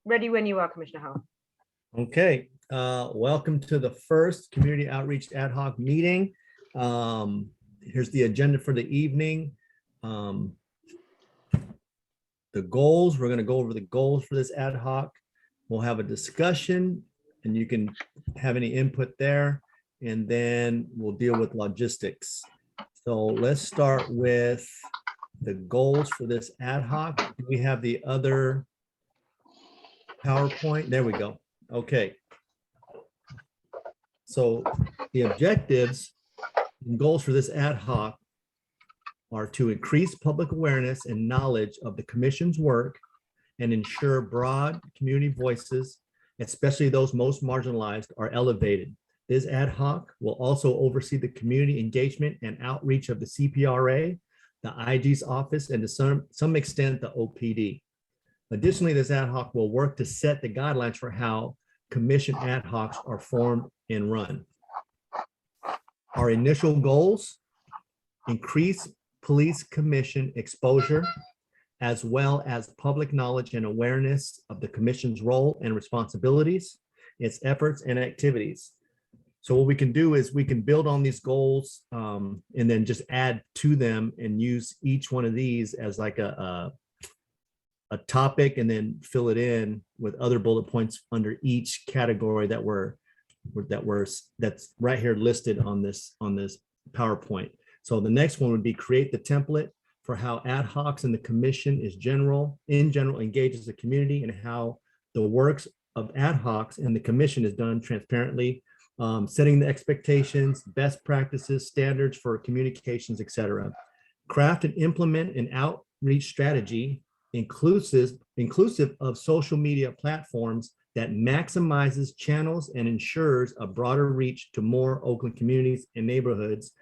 Ready when you are, Commissioner Howell. Okay, welcome to the first Community Outreach Ad Hoc meeting. Here's the agenda for the evening. The goals, we're going to go over the goals for this ad hoc. We'll have a discussion and you can have any input there, and then we'll deal with logistics. So let's start with the goals for this ad hoc. Do we have the other PowerPoint? There we go. Okay. So the objectives and goals for this ad hoc are to increase public awareness and knowledge of the commission's work and ensure broad community voices, especially those most marginalized, are elevated. This ad hoc will also oversee the community engagement and outreach of the CPRA, the IG's office, and to some extent the OPD. Additionally, this ad hoc will work to set the guidelines for how commission ad hocs are formed and run. Our initial goals: increase police commission exposure, as well as public knowledge and awareness of the commission's role and responsibilities, its efforts and activities. So what we can do is we can build on these goals and then just add to them and use each one of these as like a topic, and then fill it in with other bullet points under each category that's right here listed on this PowerPoint. So the next one would be create the template for how ad hocs and the commission in general engages the community, and how the works of ad hocs and the commission is done transparently, setting the expectations, best practices, standards for communications, etc. Craft and implement an outreach strategy inclusive of social media platforms that maximizes channels and ensures a broader reach to more Oakland communities and neighborhoods.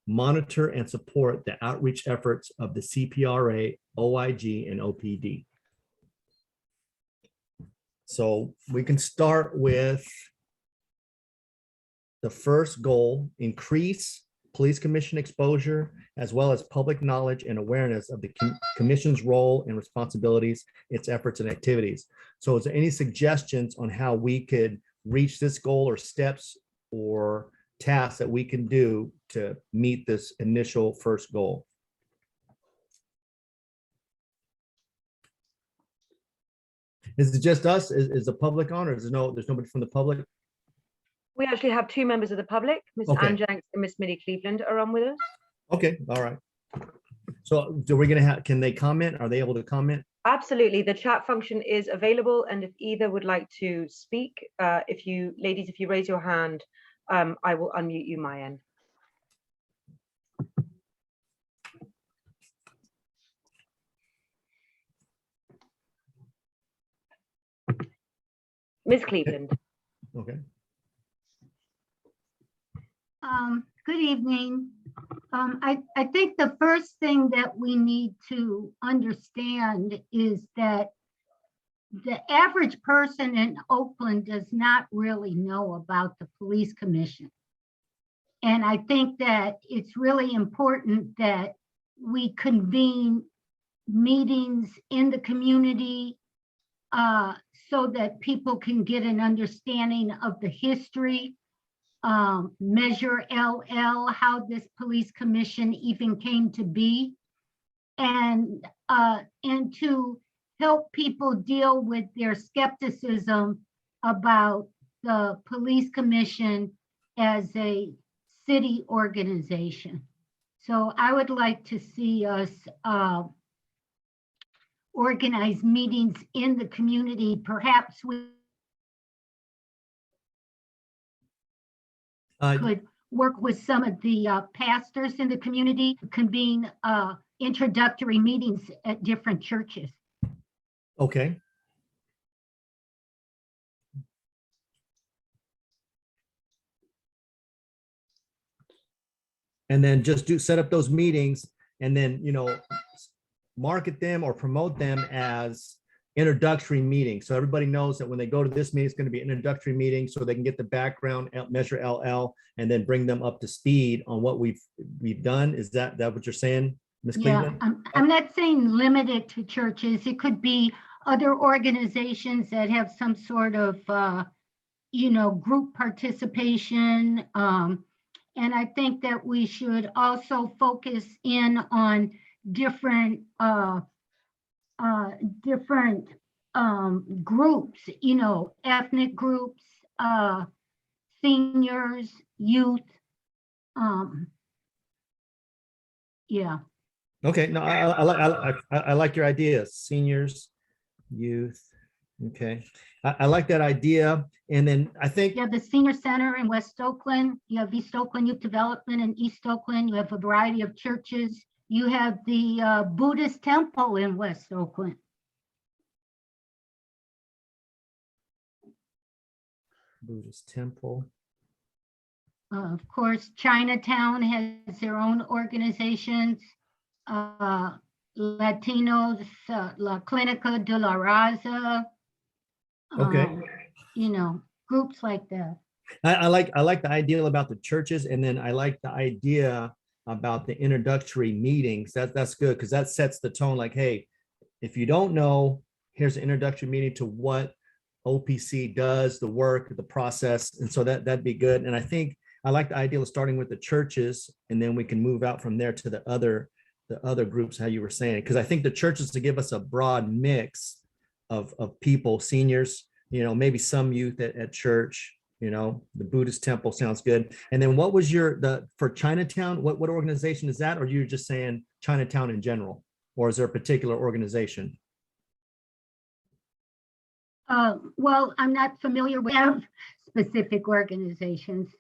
Monitor and support the outreach efforts of the CPRA, OIG, and OPD. So we can start with the first goal: increase police commission exposure, as well as public knowledge and awareness of the commission's role and responsibilities, its efforts and activities. So is there any suggestions on how we could reach this goal, or steps or tasks that we can do to meet this initial first goal? Is it just us? Is the public on, or there's nobody from the public? We actually have two members of the public, Mr. Okay. Ann Jenks and Miss Millie Cleveland, are on with us. Okay, all right. So are we gonna have, can they comment? Are they able to comment? Absolutely, the chat function is available, and if either would like to speak, if you raise your hand, I will unmute you my end. Ms. Cleveland. Okay. Good evening. I think the first thing that we need to understand is that the average person in Oakland does not really know about the police commission. And I think that it's really important that we convene meetings in the community so that people can get an understanding of the history, Measure LL, how this police commission even came to be, and to help people deal with their skepticism about the police commission as a city organization. So I would like to see us organize meetings in the community. Perhaps we could work with some of the pastors in the community, convene introductory meetings at different churches. Okay. And then just set up those meetings, and then, market them or promote them as introductory meetings. So everybody knows that when they go to this meeting, it's going to be an introductory meeting, so they can get the background, Measure LL, and then bring them up to speed on what we've done. Is that what you're saying, Ms. Cleveland? Yeah, I'm not saying limit it to churches. It could be other organizations that have some sort of, group participation. And I think that we should also focus in on different groups, ethnic groups, seniors, youth. Yeah. Okay, no, I like your ideas, seniors, youth. Okay, I like that idea. And then I think, You have the senior center in West Oakland. You have East Oakland Youth Development in East Oakland. You have a variety of churches. You have the Buddhist temple in West Oakland. Buddhist temple. Of course, Chinatown has their own organizations. Latinos, La Clinica de la Raza. Okay. Groups like that. I like the idea about the churches, and then I like the idea about the introductory meetings. That's good, because that sets the tone. Like, hey, if you don't know, here's an introductory meeting to what OPC does, the work, the process, and so that'd be good. And I think I like the idea of starting with the churches, and then we can move out from there to the other groups, how you were saying, because I think the churches to give us a broad mix of people, seniors, maybe some youth at church, the Buddhist temple sounds good. And then what was for Chinatown, what organization is that? Or you're just saying Chinatown in general, or is there a particular organization? Well, I'm not familiar with specific organizations.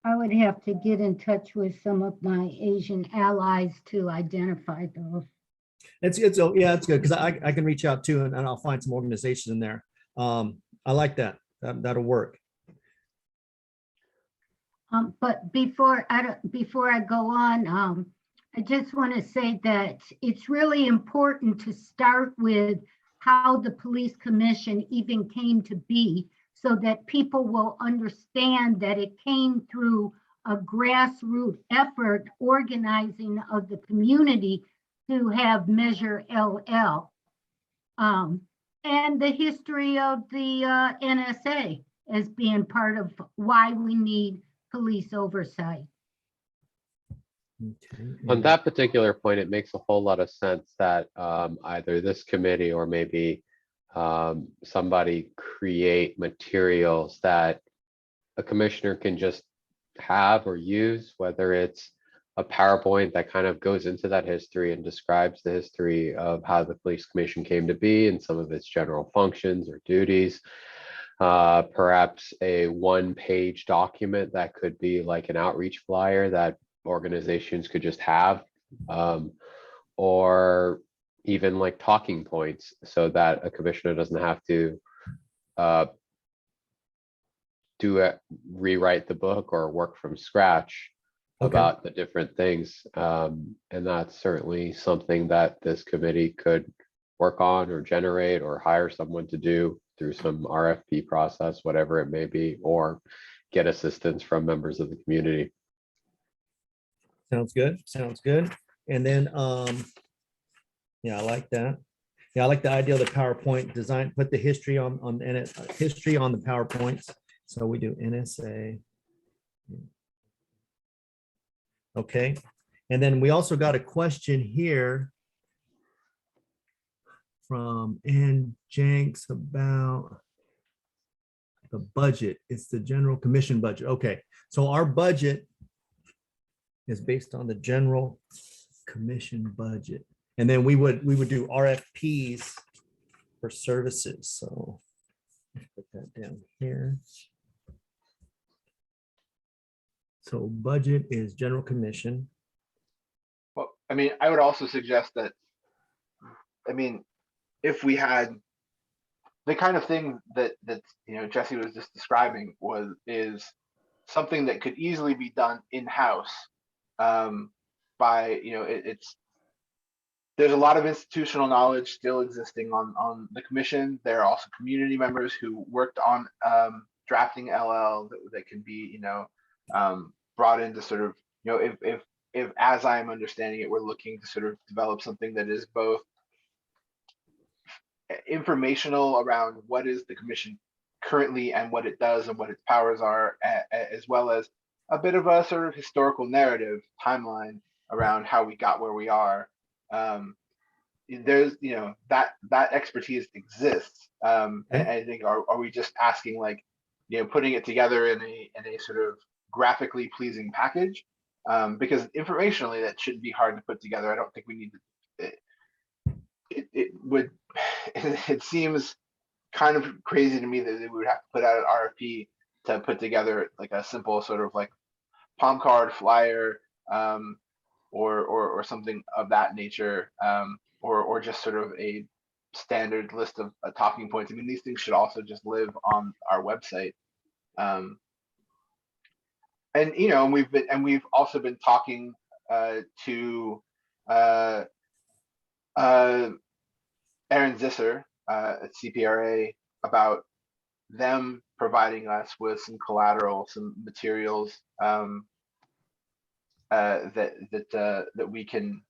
I would have to get in touch with some of my Asian allies to identify those. It's good, because I can reach out too, and I'll find some organizations in there. I like that. That'll work. But before I go on, I just want to say that it's really important to start with how the police commission even came to be, so that people will understand that it came through a grassroots effort organizing of the community to have Measure LL. And the history of the NSA as being part of why we need police oversight. Okay. On that particular point, it makes a whole lot of sense that either this committee or maybe somebody create materials that a commissioner can just have or use, whether it's a PowerPoint that kind of goes into that history and describes the history of how the police commission came to be and some of its general functions or duties. Perhaps a one-page document that could be like an outreach flyer that organizations could just have, or even like talking points, so that a commissioner doesn't have to rewrite the book or work from scratch about the different things. And that's certainly something that this committee could work on or generate or hire someone to do through some RFP process, whatever it may be, or get assistance from members of the community. Sounds good. And then, yeah, I like that. Yeah, I like the idea of the PowerPoint design, put the history on history on the PowerPoints. So we do NSA. Okay. And then we also got a question here from Ann Jenks about the budget. It's the general commission budget. Okay. So our budget is based on the general commission budget. And then we would do RFPs for services. So put that down here. So budget is general commission. Well, I mean, I would also suggest that, I mean, if we had the kind of thing that Jesse was just describing is something that could easily be done in-house by, there's a lot of institutional knowledge still existing on the commission. There are also community members who worked on drafting LL that can be, brought in to sort of, if as I'm understanding it, we're looking to sort of develop something that is both informational around what is the commission currently and what it does and what its powers are, as well as a bit of a sort of historical narrative timeline around how we got where we are. There's, that expertise exists. And I think, are we just asking, like, putting it together in a sort of graphically pleasing package? Because informationally, that shouldn't be hard to put together. I don't think we need to. It would. It seems kind of crazy to me that we would have to put out an RFP to put together like a simple sort of like palm card flyer, or something of that nature, or just sort of a standard list of talking points. I mean, these things should also just live on our website. And we've also been talking to Aaron Zisser at CPRA about them providing us with some collateral, some materials that we can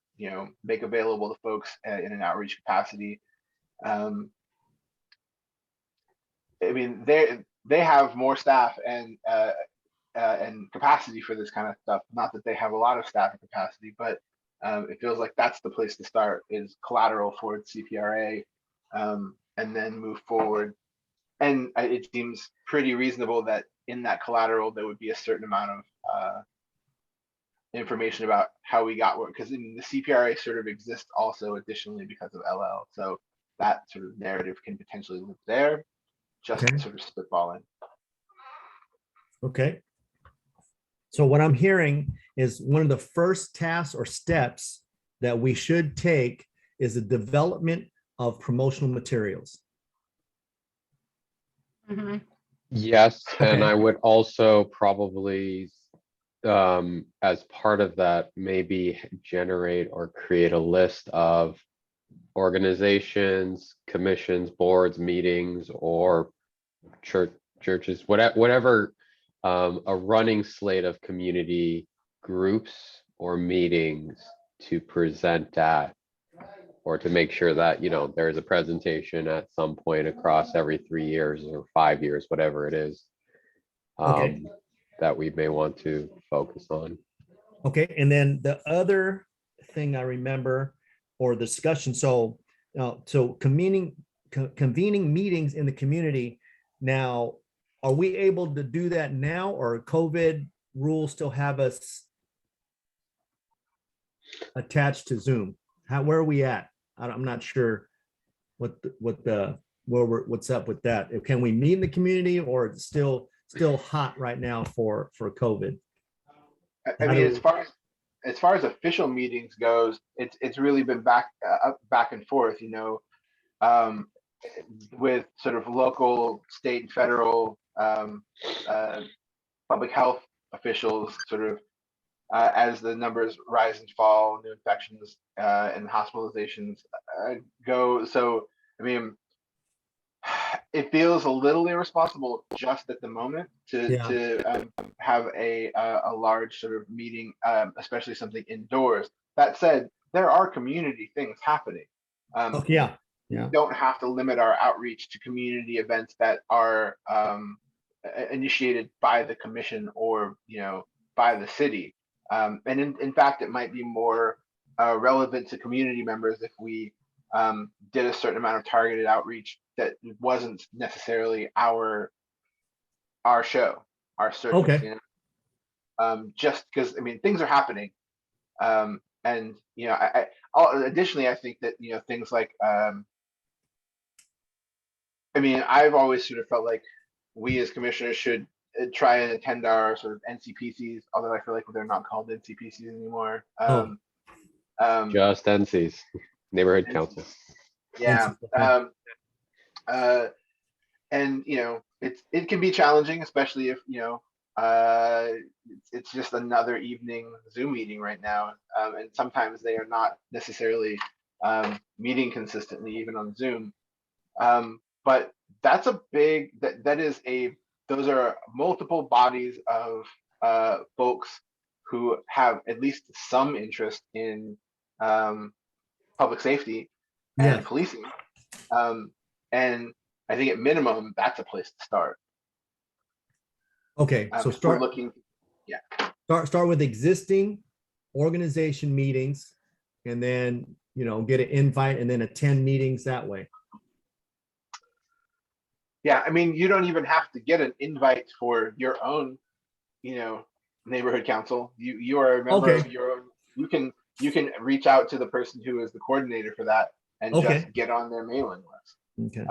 make available to folks in an outreach capacity. I mean, they have more staff and capacity for this kind of stuff. Not that they have a lot of staff and capacity, but it feels like that's the place to start, is collateral for CPRA, and then move forward. And it seems pretty reasonable that in that collateral there would be a certain amount of information about how we got where, because the CPRA sort of exists also additionally because of LL. So that sort of narrative can potentially live there, just Okay. sort of spitballing. Okay. So what I'm hearing is one of the first tasks or steps that we should take is the development of promotional materials. Mhm. Yes, and Okay. I would also probably, as part of that, maybe generate or create a list of organizations, commissions, boards, meetings, or churches, whatever, a running slate of community groups or meetings to present at, or to make sure that, there's a presentation at some point across every 3 years or 5 years, whatever it is, Okay. that we may want to focus on. Okay, and then the other thing I remember, or discussion, so convening meetings in the community. Now, are we able to do that now, or COVID rules still have us attached to Zoom? Where are we at? I'm not sure what's up with that. Can we meet in the community, or it's still hot right now for COVID? I mean, as far as official meetings goes, it's really been back and forth, with sort of local, state, and federal public health officials sort of as the numbers rise and fall, new infections and hospitalizations go. So, I mean, it feels a little irresponsible just at the moment to have a large sort of meeting, especially something indoors. That said, there are community things happening. Yeah. We don't have to limit our outreach to community events that are initiated by the commission or by the city. And in fact, it might be more relevant to community members if we did a certain amount of targeted outreach that wasn't necessarily our show, our circus. Okay. Just because, I mean, things are happening. And additionally, I think that things like I mean, I've always sort of felt like we as commissioners should try and attend our sort of NCPCs, although I feel like they're not called NCPCs anymore. Just NCs, neighborhood council. Yeah. And it can be challenging, especially if it's just another evening Zoom meeting right now, and sometimes they are not necessarily meeting consistently, even on Zoom. But that's a big those are multiple bodies of folks who have at least some interest in public safety and Yeah. policing. And I think at minimum, that's a place to start. Okay, so If we're looking, start with existing organization meetings and then, get an invite and then attend meetings that way. yeah, I mean, you don't even have to get an invite for your own, neighborhood council. You are a member Okay. of your own. You can reach out to the person who is the coordinator for that and Okay. just get on their mailing list. Okay.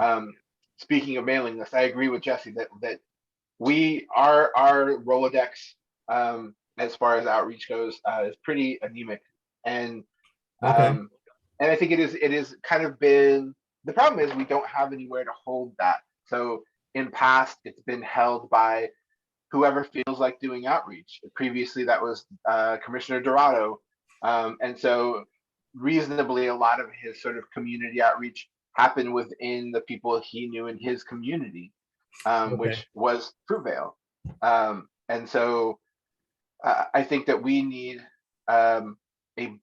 Speaking of mailing lists, I agree with Jesse that our Rolodex, as far as outreach goes, is pretty anemic, and Okay. and I think it is kind of been, the problem is we don't have anywhere to hold that. So in past, it's been held by whoever feels like doing outreach. Previously, that was Commissioner Dorado, and so reasonably, a lot of his sort of community outreach happened within the people he knew in his community, which was Fruitvale. And so I think that we need a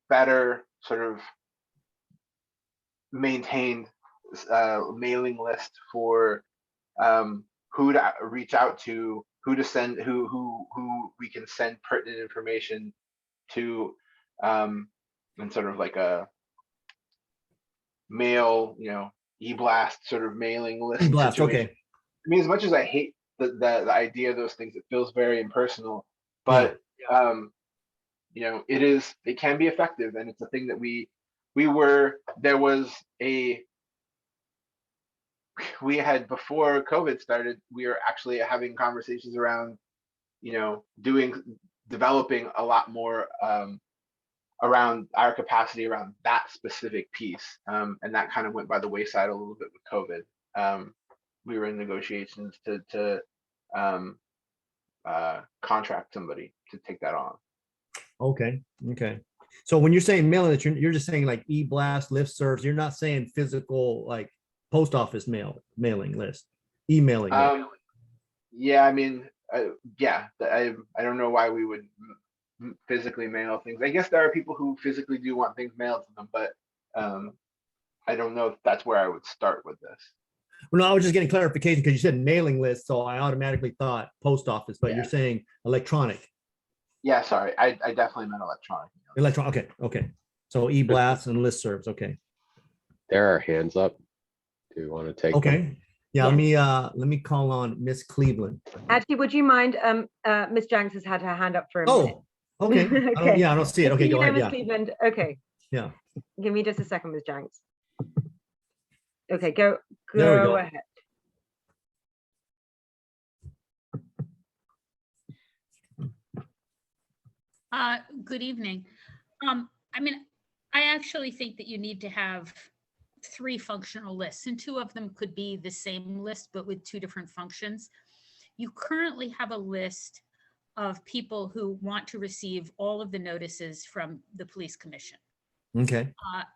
better sort of maintained mailing list for who to reach out to, who to send, who we can send pertinent information to, and sort of like a mail, e-blast sort of mailing list E-blast, situation. okay. I mean, as much as I hate the idea of those things, it feels very impersonal, but it can be effective, and it's a thing that we had before COVID started. We were actually having conversations around, developing a lot more around our capacity around that specific piece, and that kind of went by the wayside a little bit with COVID. We were in negotiations to contract somebody to take that on. Okay. So when you're saying mailing it, you're just saying like e-blast, listservs. You're not saying physical, like post office mailing list, emailing. Yeah, I mean, I don't know why we would physically mail things. I guess there are people who physically do want things mailed to them, but I don't know if that's where I would start with this. Well, no, I was just getting clarification because you said mailing list, so I automatically thought post office, but you're saying electronic. Yeah, sorry, I definitely meant electronic. Electronic. Okay. So e-blasts and listservs. Okay. There are hands up. Do you want to take them? Okay. Yeah. Let me call on Miss Cleveland. Actually, would you mind? Miss Janks has had her hand up for a minute. Oh, okay. Okay. I don't see it. Okay, go ahead. Miss Yeah. Cleveland. Okay. Yeah. Give me just a second, Miss Janks. Okay, go There we go. ahead. Good evening. I mean, I actually think that you need to have 3 functional lists, and 2 of them could be the same list, but with 2 different functions. You currently have a list of people who want to receive all of the notices from the police commission. Okay.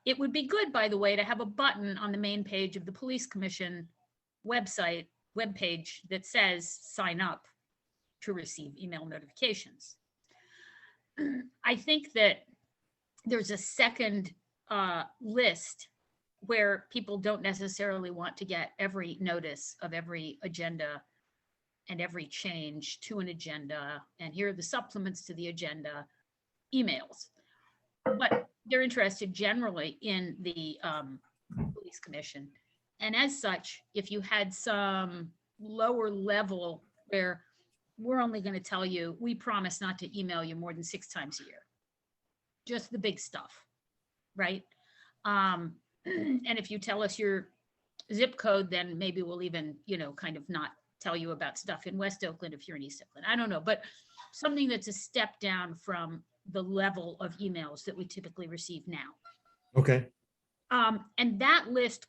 It would be good, by the way, to have a button on the main page of the police commission webpage that says sign up to receive email notifications. I think that there's a second list where people don't necessarily want to get every notice of every agenda and every change to an agenda, and here are the supplements to the agenda emails. But they're interested generally in the police commission. And as such, if you had some lower level where we're only going to tell you, we promise not to email you more than 6 times a year, just the big stuff, right? And if you tell us your zip code, then maybe we'll even, kind of not tell you about stuff in West Oakland if you're in East Oakland. I don't know, but something that's a step down from the level of emails that we typically receive now. Okay. And that list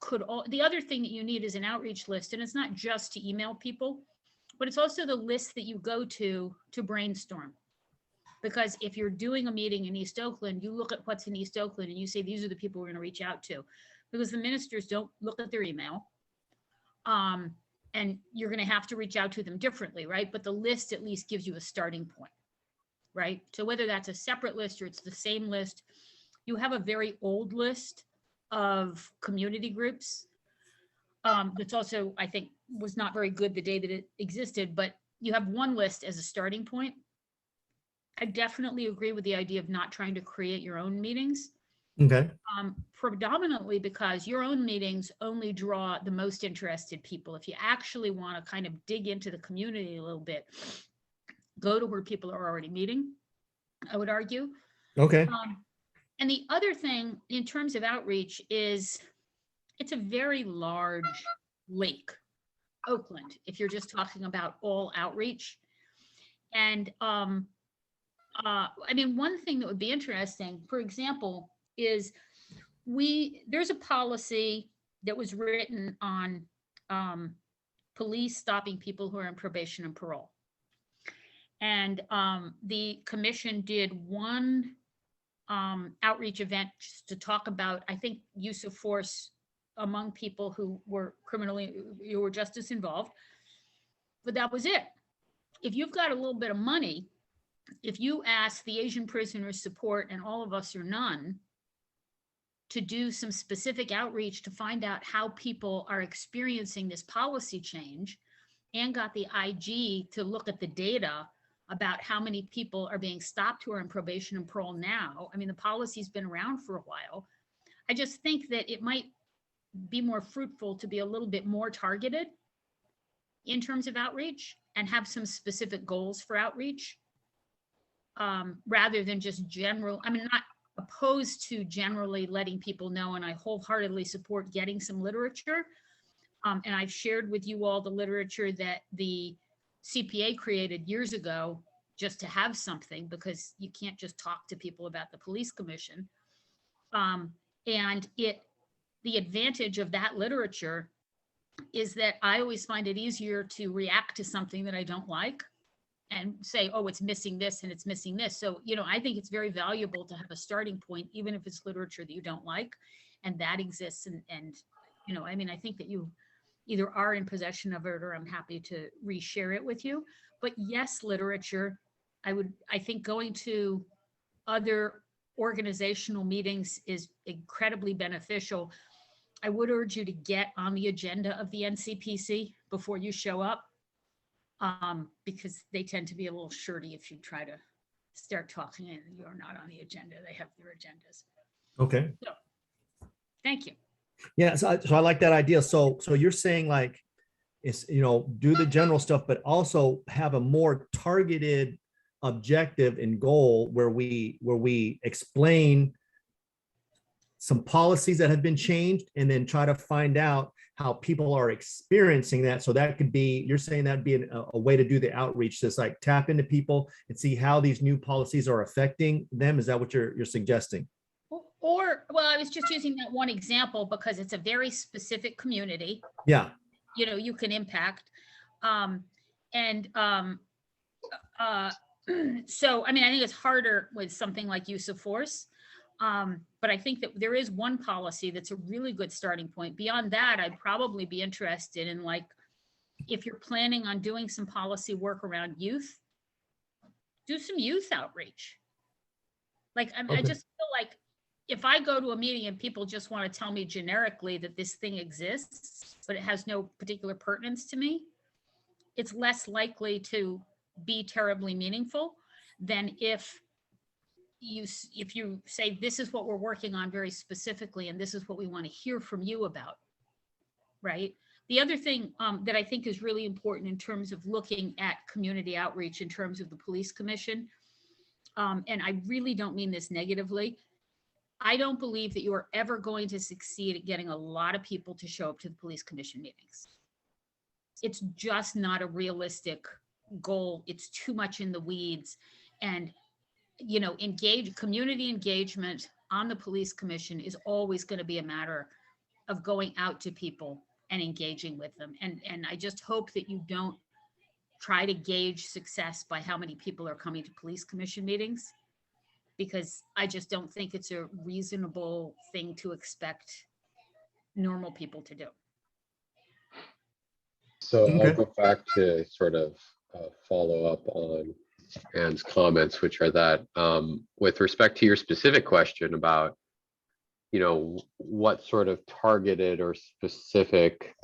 the other thing that you need is an outreach list, and it's not just to email people, but it's also the list that you go to brainstorm. Because if you're doing a meeting in East Oakland, you look at what's in East Oakland and you say, these are the people we're going to reach out to, because the ministers don't look at their email. And you're going to have to reach out to them differently, right? But the list at least gives you a starting point. right? So whether that's a separate list or it's the same list, you have a very old list of community groups. That's also, I think, was not very good the day that it existed, but you have one list as a starting point. I definitely agree with the idea of not trying to create your own meetings. Okay, Predominantly because your own meetings only draw the most interested people. If you actually want to kind of dig into the community a little bit, go to where people are already meeting, I would argue. okay, And the other thing in terms of outreach is it's a very large lake, Oakland, if you're just talking about all outreach. And I mean, one thing that would be interesting, for example, is there's a policy that was written on police stopping people who are in probation and parole. And the commission did one outreach event just to talk about, I think, use of force among people who were justice involved. But that was it. If you've got a little bit of money, if you ask the Asian Prisoners Support and All of Us or None to do some specific outreach to find out how people are experiencing this policy change, and got the IG to look at the data about how many people are being stopped who are in probation and parole now. I mean, the policy's been around for a while. I just think that it might be more fruitful to be a little bit more targeted in terms of outreach and have some specific goals for outreach, rather than just general. I mean, not opposed to generally letting people know, and I wholeheartedly support getting some literature. And I've shared with you all the literature that the CPA created years ago just to have something, because you can't just talk to people about the police commission. And the advantage of that literature is that I always find it easier to react to something that I don't like and say, oh, it's missing this and it's missing this. So, I think it's very valuable to have a starting point, even if it's literature that you don't like, and that exists. And I mean, I think that you either are in possession of it or I'm happy to reshare it with you. But yes, literature, I think going to other organizational meetings is incredibly beneficial. I would urge you to get on the agenda of the NCPC before you show up, because they tend to be a little shirty if you try to start talking and you're not on the agenda. They have their agendas. okay. Thank you. Yeah, so I like that idea. So you're saying like, it's, do the general stuff, but also have a more targeted objective and goal where we explain some policies that have been changed and then try to find out how people are experiencing that. So that could be, you're saying that'd be a way to do the outreach, just like tap into people and see how these new policies are affecting them. Is that what you're suggesting? Well, I was just using that one example because it's a very specific community. Yeah. You can impact. So, I mean, I think it's harder with something like use of force. But I think that there is one policy that's a really good starting point. Beyond that, I'd probably be interested in, like, if you're planning on doing some policy work around youth, do some youth outreach. Like, I Okay. just feel like if I go to a meeting and people just want to tell me generically that this thing exists, but it has no particular pertinence to me, it's less likely to be terribly meaningful than if you say, this is what we're working on very specifically, and this is what we want to hear from you about, right? The other thing that I think is really important in terms of looking at community outreach in terms of the police commission, and I really don't mean this negatively, I don't believe that you are ever going to succeed at getting a lot of people to show up to the police commission meetings. It's just not a realistic goal. It's too much in the weeds. And, community engagement on the police commission is always going to be a matter of going out to people and engaging with them. And I just hope that you don't try to gauge success by how many people are coming to police commission meetings, because I just don't think it's a reasonable thing to expect normal people to do. So Okay. I'll go back to sort of follow up on Anne's comments, which are that with respect to your specific question about, what sort of targeted or specific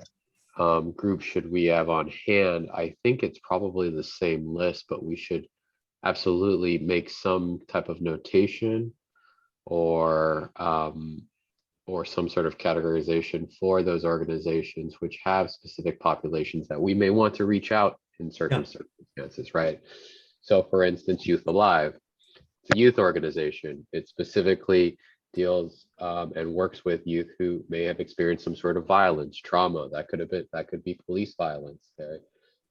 group should we have on hand? I think it's probably the same list, but we should absolutely make some type of notation or some sort of categorization for those organizations which have specific populations that we may want to reach out in certain circumstances, right? So for instance, Youth Alive, it's a youth organization. It specifically deals and works with youth who may have experienced some sort of violence, trauma. That could be police violence. They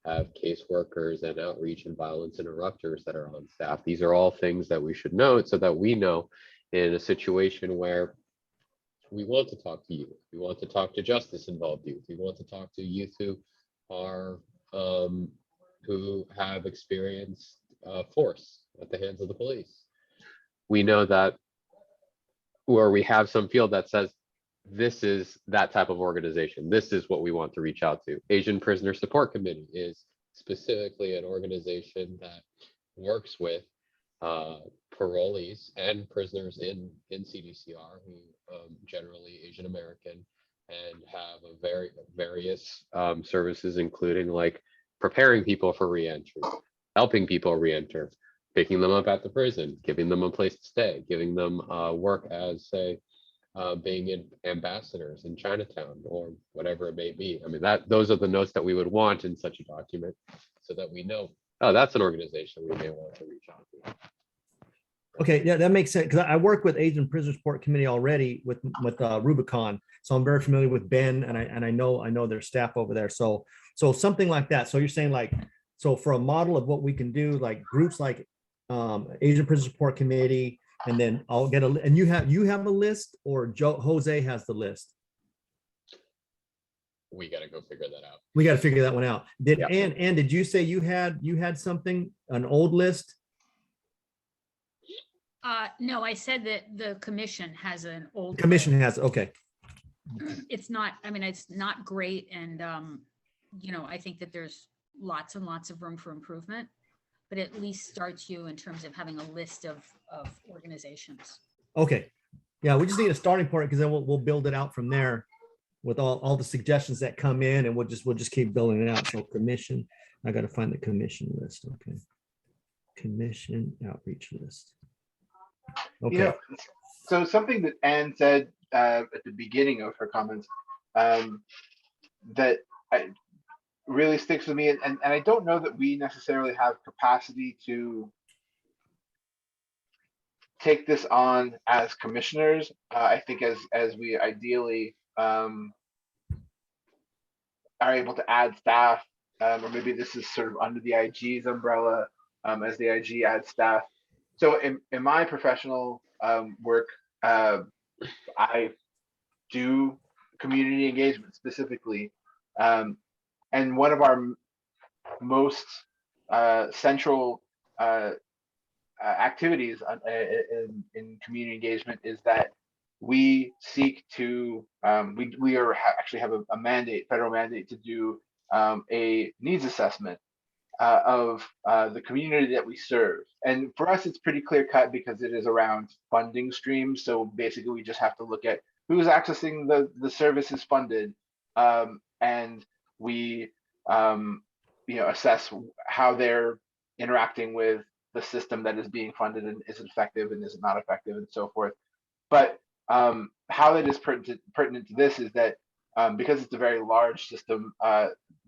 have caseworkers and outreach and violence interrupters that are on staff. These are all things that we should note so that we know in a situation where we want to talk to youth, we want to talk to justice involved youth, we want to talk to youth who are who have experienced force at the hands of the police. We know that, or we have some field that says this is that type of organization, this is what we want to reach out to. Asian Prisoner Support Committee is specifically an organization that works with parolees and prisoners in CDCR who generally Asian American and have a various services, including like preparing people for reentry, helping people reenter, picking them up at the prison, giving them a place to stay, giving them work as, say, being ambassadors in Chinatown or whatever it may be. I mean, those are the notes that we would want in such a document so that we know, oh, that's an organization we may want to reach out to. Okay, yeah, that makes sense, because I work with Asian Prisoner Support Committee already with Rubicon, so I'm very familiar with Ben, and I know their staff over there. So something like that. So you're saying like, so for a model of what we can do, like groups like Asian Prisoner Support Committee, and then I'll get and you have a list, or Jose has the list. We got to go figure that out. We got to figure that one out. Yeah. And did you say you had something, an old list? No, I said that the commission has an old. Commission has, okay. It's not, I mean, it's not great. And, I think that there's lots and lots of room for improvement, but at least starts you in terms of having a list of organizations. Okay. Yeah, we just need a starting point, because then we'll build it out from there with all the suggestions that come in, and we'll just keep building it out. So commission, I got to find the commission list. Okay. Commission outreach list. Okay. So something that Anne said at the beginning of her comments that really sticks with me, and I don't know that we necessarily have capacity to take this on as commissioners. I think as we ideally are able to add staff, or maybe this is sort of under the IG's umbrella, as the IG adds staff. So in my professional work, I do community engagement specifically. And one of our most central activities in community engagement is that we seek to, we actually have a mandate, federal mandate, to do a needs assessment of the community that we serve. And for us, it's pretty clear cut because it is around funding streams. So basically, we just have to look at who's accessing the services funded, and we assess how they're interacting with the system that is being funded, and is it effective and is it not effective, and so forth. But how that is pertinent to this is that because it's a very large system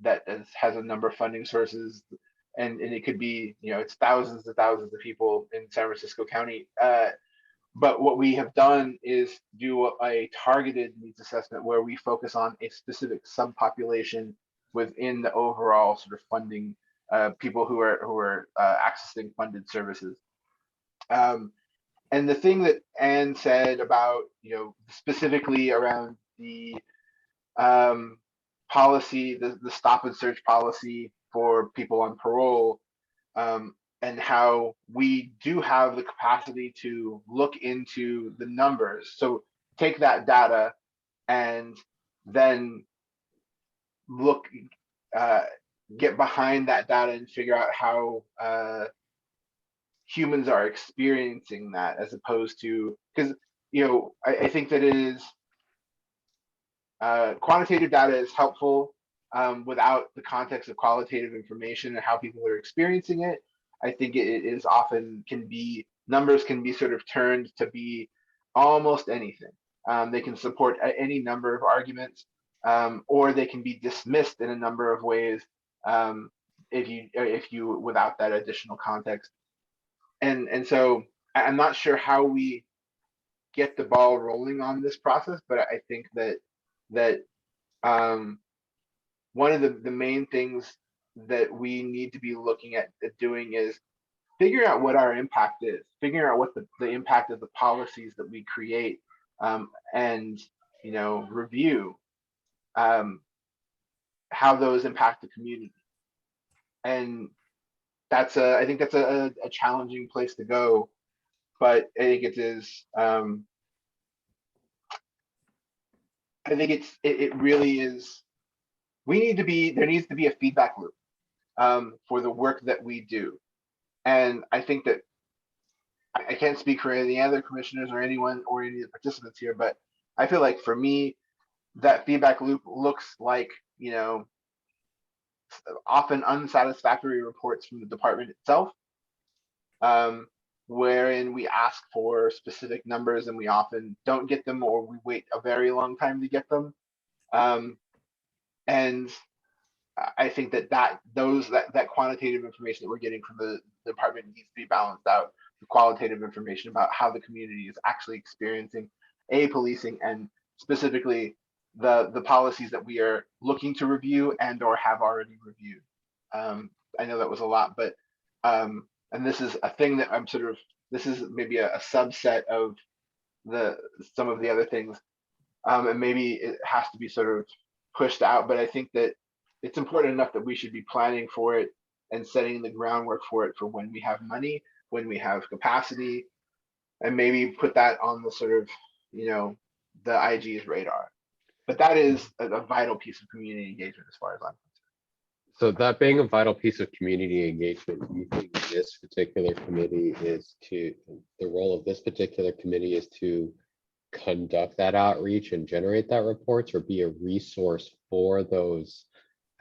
that has a number of funding sources, and it could be, it's thousands and thousands of people in San Francisco County. But what we have done is do a targeted needs assessment where we focus on a specific subpopulation within the overall sort of funding, people who are accessing funded services. And the thing that Anne said about, specifically around the policy, the stop and search policy for people on parole, and how we do have the capacity to look into the numbers. So take that data and then look, get behind that data and figure out how humans are experiencing that, as opposed to, because, you know, I think that it is, quantitative data is helpful without the context of qualitative information and how people are experiencing it. I think it is often numbers can be sort of turned to be almost anything. They can support any number of arguments, or they can be dismissed in a number of ways if you without that additional context. And so I'm not sure how we get the ball rolling on this process, but I think that one of the main things that we need to be looking at doing is figuring out what our impact is, figuring out what the impact of the policies that we create, and, you know, review how those impact the community. And I think that's a challenging place to go, but I think it is. I think it really is. There needs to be a feedback loop for the work that we do. And I think that I can't speak for any other commissioners or anyone or any of the participants here, but I feel like for me, that feedback loop looks like, you know, often unsatisfactory reports from the department itself, wherein we ask for specific numbers and we often don't get them, or we wait a very long time to get them. And I think that quantitative information that we're getting from the department needs to be balanced out with qualitative information about how the community is actually experiencing policing, and specifically the policies that we are looking to review and or have already reviewed. I know that was a lot, but and this is a thing that this is maybe a subset of some of the other things, and maybe it has to be sort of pushed out, but I think that it's important enough that we should be planning for it and setting the groundwork for it for when we have money, when we have capacity, and maybe put that on the sort of, you know, the IG's radar. But that is a vital piece of community engagement as far as I'm concerned. So that being a vital piece of community engagement, you think this particular committee the role of this particular committee is to conduct that outreach and generate that reports, or be a resource for those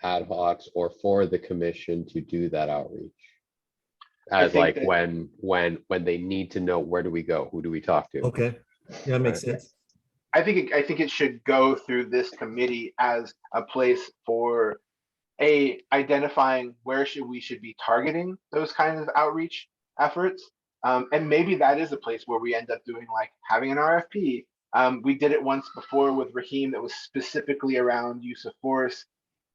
ad hocs or for the commission to do that outreach? As like when they need to know, where do we go? Who do we talk to? Okay, yeah, that makes sense. I think it should go through this committee as a place for identifying where we should be targeting those kinds of outreach efforts. And maybe that is a place where we end up doing, like, having an RFP. We did it once before with Raheem that was specifically around use of force.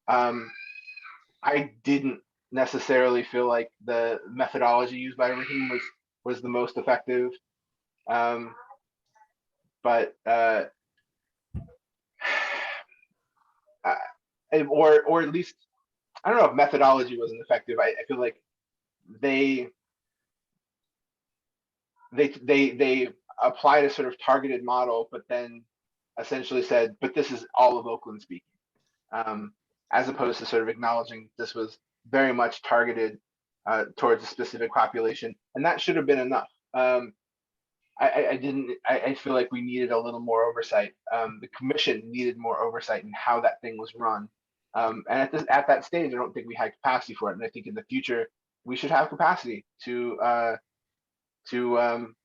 I didn't necessarily feel like the methodology used by Raheem was the most effective. But or at least, I don't know if methodology wasn't effective. I feel like they applied a sort of targeted model, but then essentially said, but this is all of Oakland speaking, as opposed to sort of acknowledging this was very much targeted towards a specific population, and that should have been enough. I feel like we needed a little more oversight. The commission needed more oversight in how that thing was run. And at that stage, I don't think we had capacity for it. And I think in the future, we should have capacity to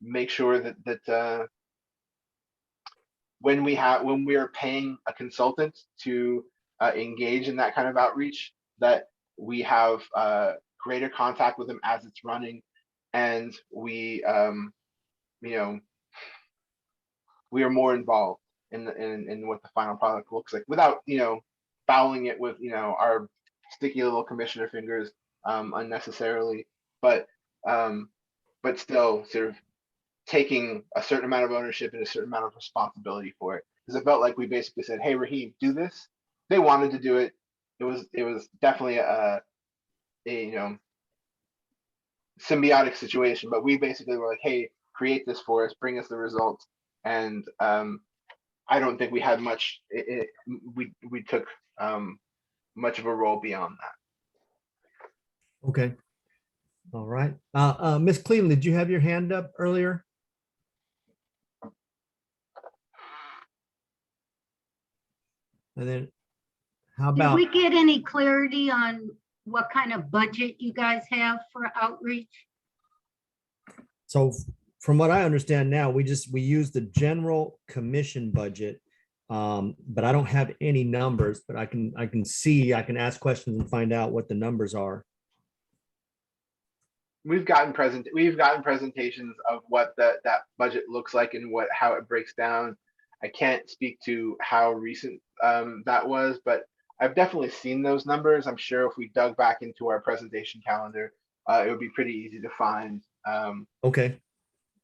make sure that when we are paying a consultant to engage in that kind of outreach, that we have greater contact with them as it's running, and we we are more involved in what the final product looks like, without fouling it with our sticky little commissioner fingers unnecessarily, but still sort of taking a certain amount of ownership and a certain amount of responsibility for it. Because it felt like we basically said, hey, Raheem, do this. They wanted to do it. It was definitely a symbiotic situation, but we basically were like, hey, create this for us, bring us the results. And I don't think we had much, we took much of a role beyond that. Okay. All right. Ms. Cleveland, did you have your hand up earlier? And then how Did about, we get any clarity on what kind of budget you guys have for outreach? so from what I understand now, we use the general commission budget. But I don't have any numbers, but I can ask questions and find out what the numbers are. We've gotten presentations of what that budget looks like and how it breaks down. I can't speak to how recent that was, but I've definitely seen those numbers. I'm sure if we dug back into our presentation calendar, it would be pretty easy to find. Okay,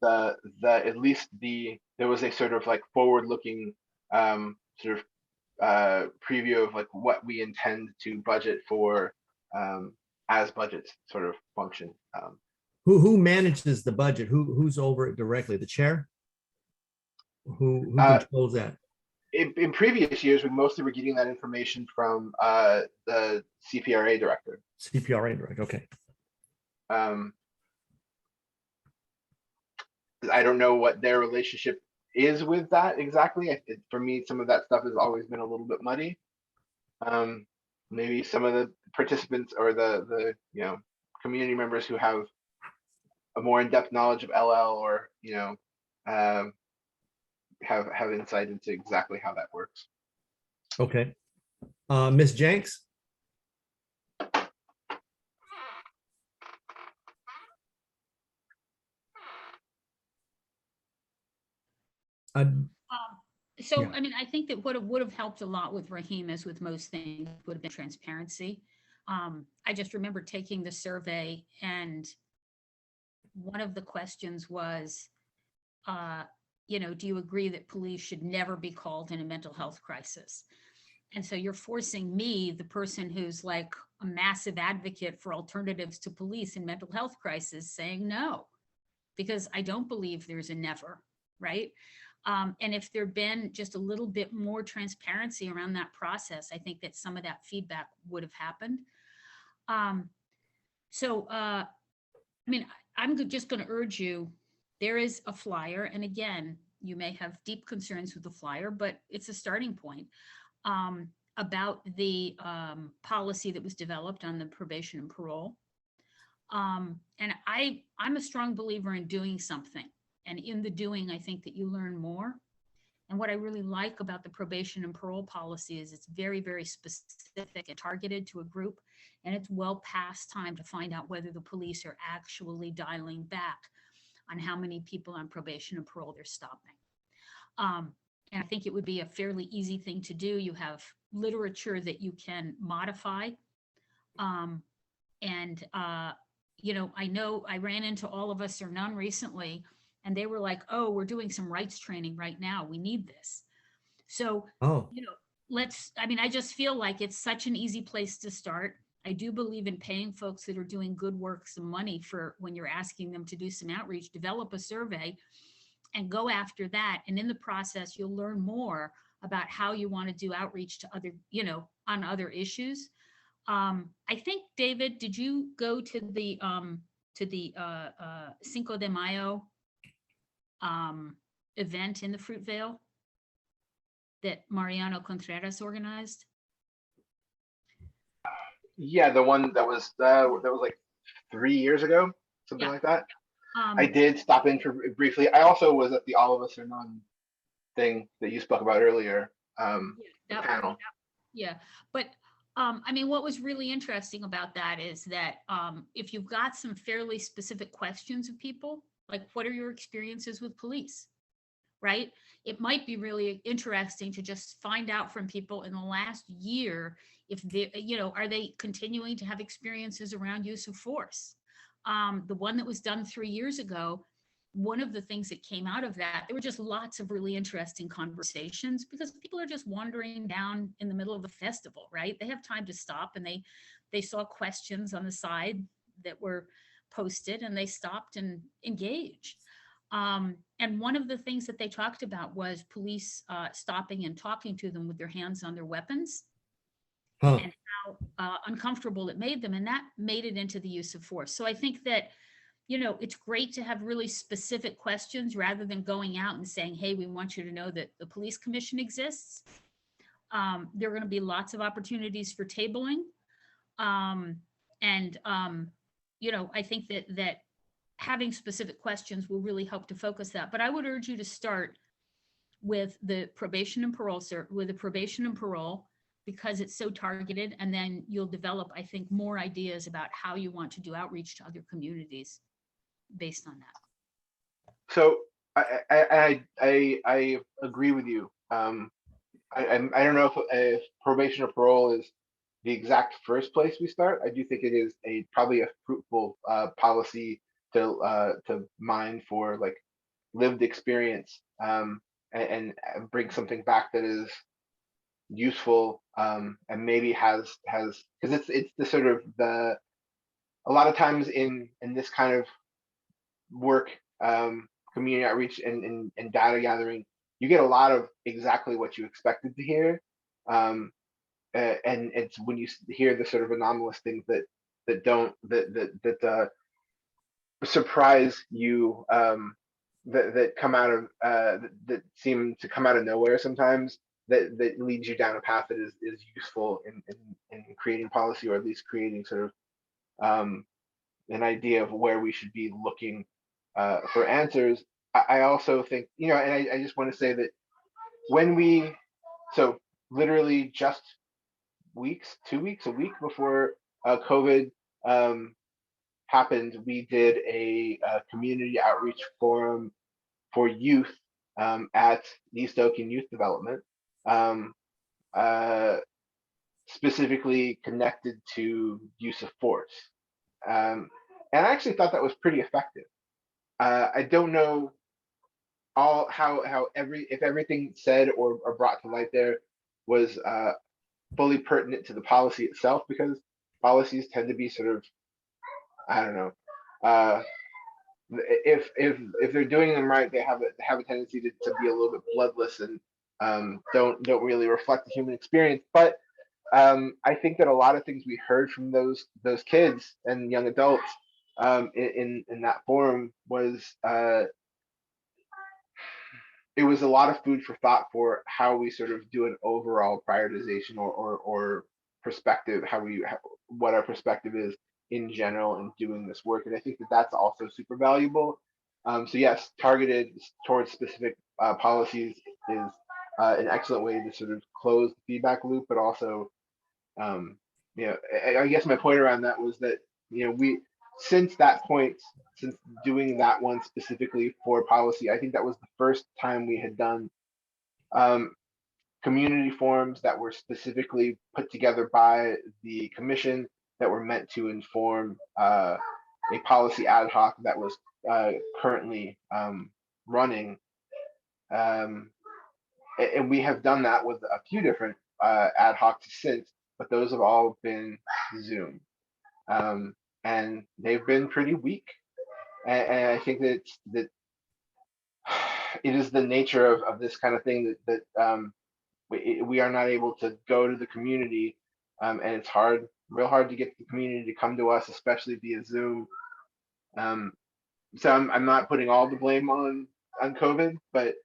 At least there was a sort of like forward-looking sort of preview of like what we intend to budget for as budgets sort of function. who manages the budget? Who's over it directly? The chair? Who controls that? In previous years, we mostly were getting that information from the CPRA director. CPRA director, okay. I don't know what their relationship is with that exactly. For me, some of that stuff has always been a little bit muddy. Maybe some of the participants or the community members who have a more in-depth knowledge of LL or have insight into exactly how that works. Okay. Ms. Jenks? So, Yeah. I mean, I think that what would have helped a lot with Raheem, as with most things, would have been transparency. I just remember taking the survey, and one of the questions was, do you agree that police should never be called in a mental health crisis? And so you're forcing me, the person who's like a massive advocate for alternatives to police in mental health crisis, saying no, because I don't believe there's a never, right? And if there'd been just a little bit more transparency around that process, I think that some of that feedback would have happened. I mean, I'm just going to urge you, there is a flyer. And again, you may have deep concerns with the flyer, but it's a starting point about the policy that was developed on the probation and parole. And I'm a strong believer in doing something. And in the doing, I think that you learn more. And what I really like about the probation and parole policy is it's very, very specific and targeted to a group. And it's well past time to find out whether the police are actually dialing back on how many people on probation and parole they're stopping. And I think it would be a fairly easy thing to do. You have literature that you can modify. I know I ran into All of Us or None recently, and they were like, oh, we're doing some rights training right now. We need this. So, Oh, I just feel like it's such an easy place to start. I do believe in paying folks that are doing good work some money for when you're asking them to do some outreach, develop a survey and go after that. And in the process, you'll learn more about how you want to do outreach to other, on other issues. I think, David, did you go to the Cinco de Mayo event in the Fruitvale that Mariano Contreras organized? Yeah, the one that was like 3 years ago, something Yeah. like that. I did stop in for briefly. I also was at the All of Us or None thing that you spoke about earlier. The panel. Yeah, but what was really interesting about that is that if you've got some fairly specific questions of people, like what are your experiences with police, right? It might be really interesting to just find out from people in the last year if they, are they continuing to have experiences around use of force? The one that was done 3 years ago, one of the things that came out of that, there were just lots of really interesting conversations because people are just wandering down in the middle of the festival, right? They have time to stop, and they saw questions on the side that were posted, and they stopped and engaged. And one of the things that they talked about was police stopping and talking to them with their hands on their weapons. Huh. and how uncomfortable it made them, and that made it into the use of force. So I think that, you know, it's great to have really specific questions rather than going out and saying, hey, we want you to know that the police commission exists. There are going to be lots of opportunities for tabling. You know, I think that having specific questions will really help to focus that. But I would urge you to start with the probation and parole, with the probation and parole, because it's so targeted, and then you'll develop, I think, more ideas about how you want to do outreach to other communities based on that. So I agree with you. I don't know if probation or parole is the exact first place we start. I do think it is probably a fruitful policy to mine for like lived experience, and bring something back that is useful, and maybe has because it's the sort of a lot of times in this kind of work, community outreach and data gathering, you get a lot of exactly what you expected to hear, and it's when you hear the sort of anomalous things that surprise you, that come out of that seem to come out of nowhere sometimes, that leads you down a path that is useful in creating policy, or at least creating sort of an idea of where we should be looking for answers. I also think, you know, and I just want to say that so literally just 2 weeks, a week before COVID happened, we did a community outreach forum for youth at East Oakland Youth Development, specifically connected to use of force. And I actually thought that was pretty effective. I don't know if everything said or brought to light there was fully pertinent to the policy itself, because policies tend to be sort of, I don't know, if they're doing them right, they have a tendency to be a little bit bloodless and don't really reflect the human experience. But I think that a lot of things we heard from those kids and young adults in that forum was it was a lot of food for thought for how we sort of do an overall prioritization or perspective, what our perspective is in general in doing this work. And I think that that's also super valuable. So yes, targeted towards specific policies is an excellent way to sort of close the feedback loop, but also, you know, I guess my point around that was that, you know, since doing that one specifically for policy, I think that was the first time we had done community forums that were specifically put together by the commission that were meant to inform a policy ad hoc that was currently running. And we have done that with a few different ad hocs since, but those have all been Zoom. And they've been pretty weak. And I think that it is the nature of this kind of thing that we are not able to go to the community, and it's real hard to get the community to come to us, especially via Zoom. So I'm not putting all the blame on COVID, but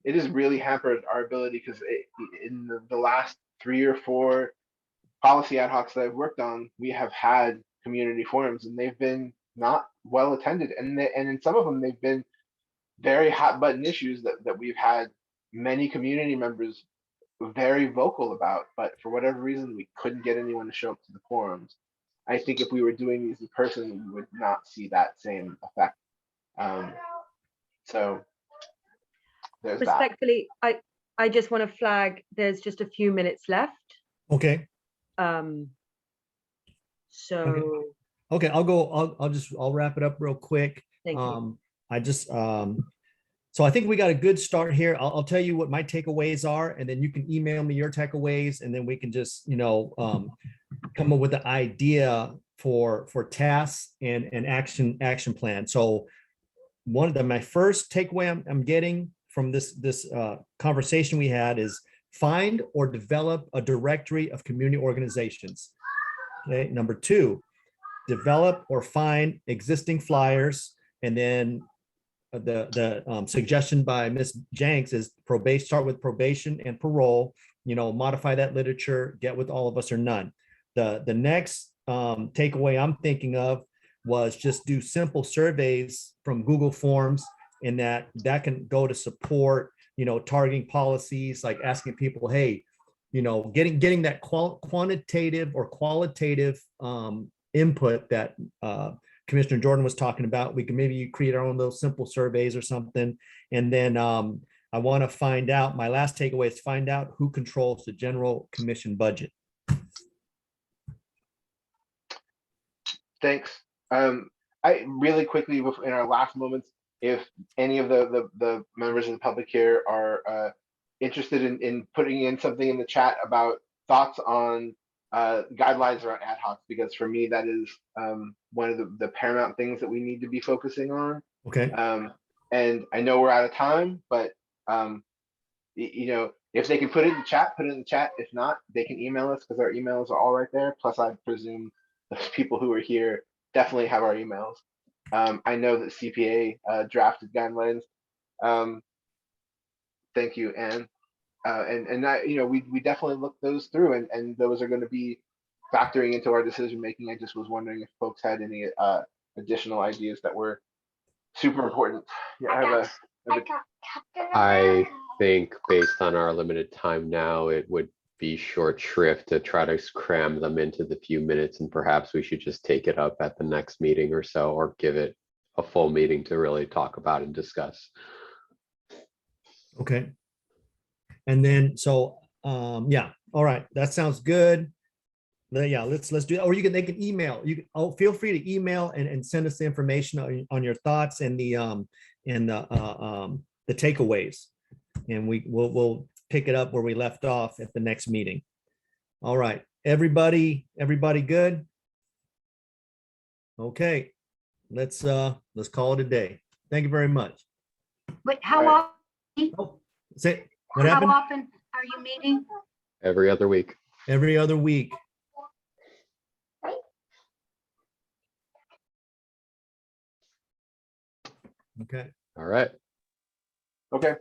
it has really hampered our ability, because in the last 3 or 4 policy ad hocs that I've worked on, we have had community forums, and they've been not well attended, and in some of them they've been very hot button issues that we've had many community members very vocal about, but for whatever reason we couldn't get anyone to show up to the forums. I think if we were doing these in person, we would not see that same effect. So there's that. Respectfully, I just want to flag there's just a few minutes left. Okay. So Okay, I'll wrap it up real quick. thank you. So I think we got a good start here. I'll tell you what my takeaways are, and then you can email me your takeaways, and then we can just, you know, come up with the idea for tasks and action plan. So my first takeaway I'm getting from this conversation we had is find or develop a directory of community organizations. Okay, number 2, develop or find existing flyers. And then the suggestion by Ms. Jenks is probation, start with probation and parole, modify that literature, get with all of us or none. The next takeaway I'm thinking of was just do simple surveys from Google Forms, and that can go to support, targeting policies, like asking people, hey, getting that quantitative or qualitative input that Commissioner Jordan was talking about. We can maybe create our own little simple surveys or something. And then I want to find out, my last takeaway is find out who controls the general commission budget. Thanks. I really quickly, in our last moments, if any of the members of the public here are interested in putting in something in the chat about thoughts on guidelines around ad hoc, because for me, that is one of the paramount things that we need to be focusing on. Okay. And I know we're out of time, but if they can put it in the chat, put it in the chat. If not, they can email us, because our emails are all right there. Plus, I presume those people who are here definitely have our emails. I know that CPA drafted guidelines. Thank you, Anne. And that, we definitely looked those through, and those are going to be factoring into our decision making. I just was wondering if folks had any additional ideas that were super important. Yeah, I think based on our limited time now, it would be short shrift to try to cram them into the few minutes, and perhaps we should just take it up at the next meeting or so, or give it a full meeting to really talk about and discuss. Okay. And then, so, yeah, all right, that sounds good. Yeah, let's do that. Or they can email, feel free to email and send us the information on your thoughts and the takeaways. And we'll pick it up where we left off at the next meeting. All right, everybody good? Okay, let's call it a day. Thank you very much. Wait, how Right. often, Oh, say, what how happened? often are you meeting? Every other week. Every other week. Okay. All right. Okay.